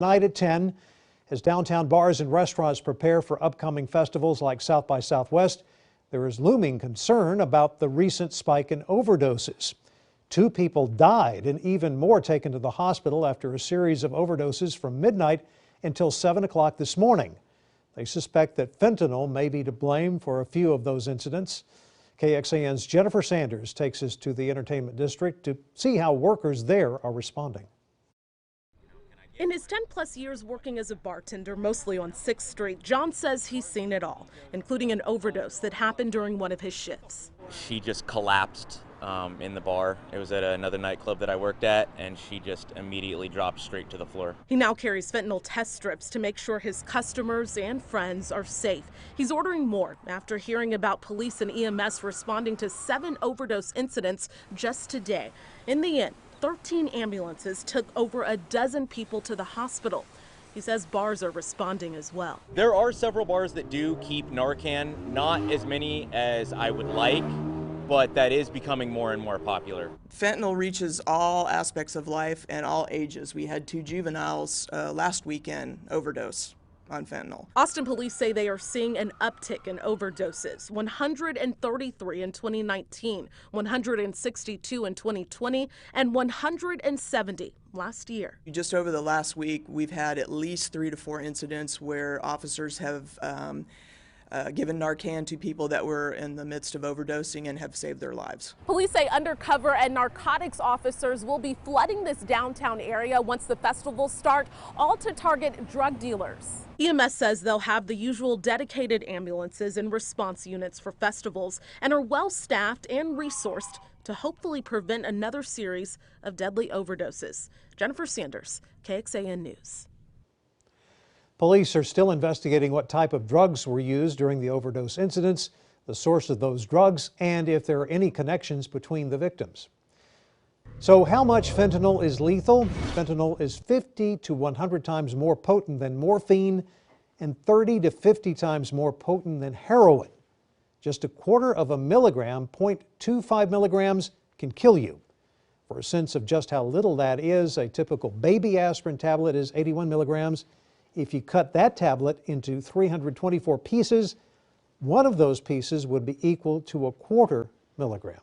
Tonight at 10, as downtown bars and restaurants prepare for upcoming festivals like South by Southwest, there is looming concern about the recent spike in overdoses. 2 people died and even more taken to the hospital after a series of overdoses from midnight until 7 o'clock this morning. They suspect that fentanyl may be to blame for a few of those incidents. KXAN's Jennifer Sanders takes us to the entertainment district to see how workers there are responding. In his 10-plus years working as a bartender, mostly on 6th Street, John says he's seen it all, including an overdose that happened during one of his shifts. She just collapsed in the bar. It was at another nightclub that I worked at, and she just immediately dropped straight to the floor. He now carries fentanyl test strips to make sure his customers and friends are safe. He's ordering more after hearing about police and EMS responding to 7 overdose incidents just today. In the end, 13 ambulances took over a dozen people to the hospital. He says bars are responding as well. There are several bars that do keep Narcan, not as many as I would like, but that is becoming more and more popular. Fentanyl reaches all aspects of life and all ages. We had 2 juveniles last weekend overdose on fentanyl. Austin police say they are seeing an uptick in overdoses, 133 in 2019, 162 in 2020, and 170 last year. Just over the last week, we've had at least 3 to 4 incidents where officers have given Narcan to people that were in the midst of overdosing and have saved their lives. Police say undercover and narcotics officers will be flooding this downtown area once the festivals start, all to target drug dealers. EMS says they'll have the usual dedicated ambulances and response units for festivals and are well staffed and resourced to hopefully prevent another series of deadly overdoses. Jennifer Sanders, KXAN News. Police are still investigating what type of drugs were used during the overdose incidents, the source of those drugs, and if there are any connections between the victims. So how much fentanyl is lethal? Fentanyl is 50 to 100 times more potent than morphine and 30 to 50 times more potent than heroin. Just a quarter of a milligram, 0.25 milligrams, can kill you. For a sense of just how little that is, a typical baby aspirin tablet is 81 milligrams. If you cut that tablet into 324 pieces, one of those pieces would be equal to a 1/4 milligram.